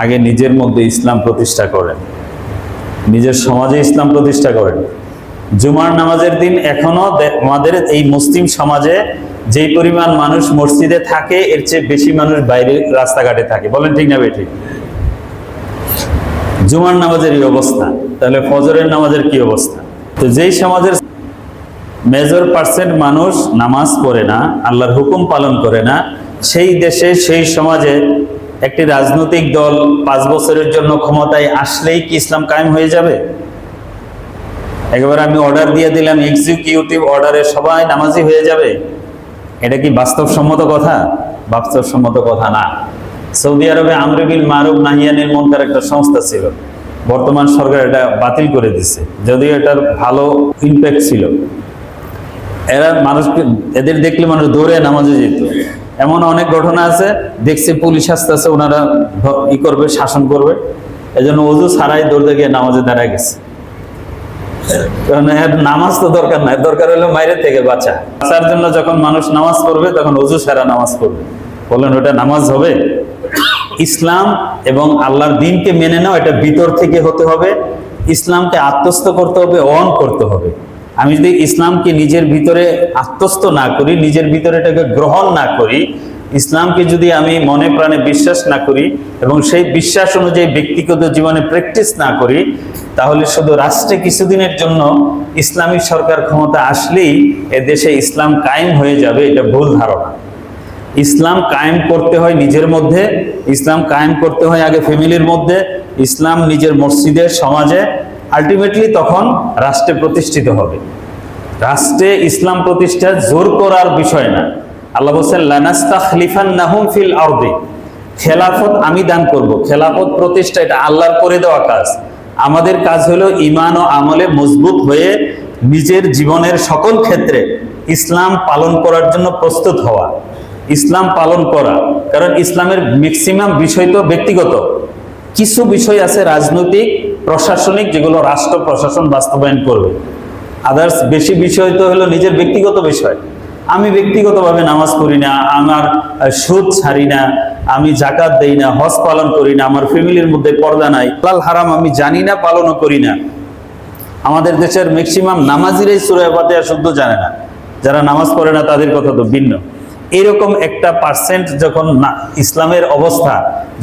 আগে নিজের মধ্যে ইসলাম প্রতিষ্ঠা করেন, নিজের সমাজে ইসলাম প্রতিষ্ঠা করেন। জুমার নামাজের দিন এখনো আমাদের এই মুসলিম সমাজে যেই পরিমাণ মানুষ মসজিদে থাকে এর চেয়ে বেশি মানুষ বাইরে রাস্তাঘাটে থাকে। বলেন ঠিক না বেঠিক? জুমার নামাজের এই অবস্থা, তাহলে ফজরের নামাজের কি অবস্থা? তো যেই সমাজের মেজর পার্সেন্ট মানুষ নামাজ পড়ে না, আল্লাহর হুকুম পালন করে না, সেই দেশে সেই সমাজে একটি রাজনৈতিক দল 5 বছরের জন্য ক্ষমতায় আসলেই কি ইসলাম কায়েম হয়ে যাবে? একবার আমি অর্ডার দিয়ে দিলাম, এক্সিকিউটিভ অর্ডারে সবাই নামাজি হয়ে যাবে, এটা কি বাস্তবসম্মত কথা? বাস্তবসম্মত কথা না। সৌদি আরবে আমর বিল মারুফ নাহি আনিল মুনকার একটা সংস্থা ছিল, বর্তমান সরকার এটা বাতিল করে দিচ্ছে, যদিও এটার ভালো ইমপ্যাক্ট ছিল। এরা মানুষকে, এদের দেখলে মানুষ দৌড়ে নামাজে যেত। এমন অনেক ঘটনা আছে, দেখছে পুলিশ আসতে আছে, ওনারা ই করবে, শাসন করবে, এজন্য ওযু ছাড়াই দৌড়ে গিয়ে নামাজে দাঁড়ায় গেছে। কারণ এর নামাজ তো দরকার নাই, দরকার হলো বাইরে থেকে বাঁচার জন্য যখন মানুষ নামাজ পড়বে তখন ওযু ছাড়া নামাজ পড়বে। বলেন ওটা নামাজ হবে? ইসলাম এবং আল্লাহর দ্বীনকে মেনে নাও, এটা ভিতর থেকে হতে হবে। ইসলামকে আত্মস্থ করতে হবে, অন করতে হবে। আমি যদি ইসলামকে নিজের ভিতরে আত্মস্থ না করি, নিজের ভিতরে এটাকে গ্রহণ না করি, ইসলামকে যদি আমি মনে প্রাণে বিশ্বাস না করি এবং সেই বিশ্বাস অনুযায়ী ব্যক্তিগত জীবনে প্র্যাকটিস না করি, তাহলে শুধু রাষ্ট্রে কিছুদিনের জন্য ইসলামী সরকার ক্ষমতা আসলেই এদেশে ইসলাম কায়েম হয়ে যাবে, এটা ভুল ধারণা। ইসলাম কায়েম করতে হয় নিজের মধ্যে, ইসলাম কায়েম করতে হয় আগে ফ্যামিলির মধ্যে, ইসলাম নিজের মসজিদে, সমাজে, আলটিমেটলি তখন রাষ্ট্রে প্রতিষ্ঠিত হবে। রাষ্ট্রে ইসলাম প্রতিষ্ঠা জোর করার বিষয় না। আল্লাহ বলছেন লানাস্তাখলিফান্নাহুম ফিল আরদি, খেলাফত আমি দান করব। খেলাফত প্রতিষ্ঠা এটা আল্লাহর করে দেওয়া কাজ। আমাদের কাজ হলো ঈমান ও আমলে মজবুত হয়ে নিজের জীবনের সকল ক্ষেত্রে ইসলাম পালন করার জন্য প্রস্তুত হওয়া, ইসলাম পালন করা। কারণ ইসলামের ম্যাক্সিমাম বিষয় তো ব্যক্তিগত, কিছু বিষয় আছে রাজনৈতিক, প্রশাসনিক, যেগুলো রাষ্ট্র প্রশাসন বাস্তবায়ন করবে। আদার্স বেশি বিষয় তো হলো নিজের ব্যক্তিগত বিষয়। আমি ব্যক্তিগতভাবে নামাজ পড়ি না, আমার সুদ ছাড়ি না, আমি যাকাত দেই না, হজ পালন করি না, আমার ফ্যামিলির মধ্যে পর্দা নাই, হালাল হারাম আমি জানি না, পালনও করি না। আমাদের দেশের ম্যাক্সিমাম নামাজিরাই সূরা ফাতিহা শুদ্ধ জানে না, যারা নামাজ পড়ে না তাদের কথা তো ভিন্ন। এরকম একটা পার্সেন্ট যখন ইসলামের অবস্থা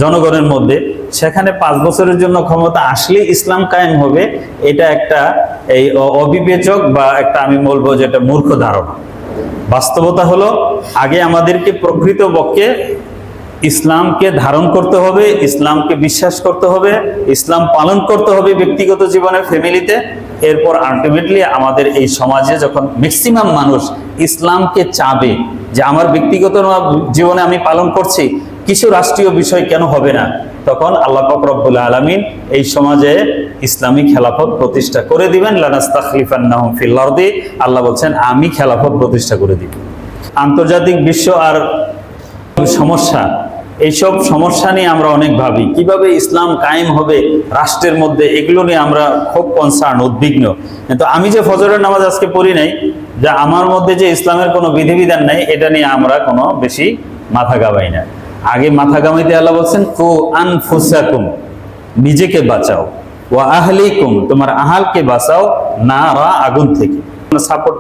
জনগণের মধ্যে, সেখানে 5 বছরের জন্য ক্ষমতা আসলে ইসলাম কায়েম হবে, এটা একটা এই অবিবেচক বা একটা, আমি বলবো যে এটা মূর্খ ধারণা। বাস্তবতা হলো আগে আমাদেরকে প্রকৃতপক্ষে ইসলামকে ধারণ করতে হবে, ইসলামকে বিশ্বাস করতে হবে, ইসলাম পালন করতে হবে ব্যক্তিগত জীবনে, ফ্যামিলিতে। এরপর আলটিমেটলি আমাদের এই সমাজে যখন ম্যাক্সিমাম মানুষ ইসলামকে চাবে যে আমার ব্যক্তিগত জীবনে আমি পালন করছি, কিছু রাষ্ট্রীয় বিষয় কেন হবে না, তখন আল্লাহ পাক রব্বুল আলামিন এই সমাজে ইসলামী খেলাফত প্রতিষ্ঠা করে দিবেন। লানাস্তাখলিফান্নাহুম ফিল আরদি, আল্লাহ বলছেন আমি খেলাফত প্রতিষ্ঠা করে দিব। আন্তর্জাতিক বিশ্ব আর সমস্যা, এইসব সমস্যা নিয়ে আমরা অনেক ভাবি, কিভাবে ইসলাম কায়েম হবে রাষ্ট্রের মধ্যে, এগুলো নিয়ে আমরা খুব কনসার্ন, উদ্বিগ্ন। কিন্তু আমি যে ফজরের নামাজ আজকে পড়ি নাই, যে আমার মধ্যে যে ইসলামের কোনো বিধিবিধান নাই, এটা নিয়ে আমরা কোনো বেশি মাথা গাবাই না। আগে মাথা গামাইতে আল্লাহ বলছেন কু আনফুসাকুম, নিজেকে বাঁচাও, ওয়া আহলিকুম, তোমার আহালকে বাঁচাও, নারা, আগুন থেকে। সাপোর্ট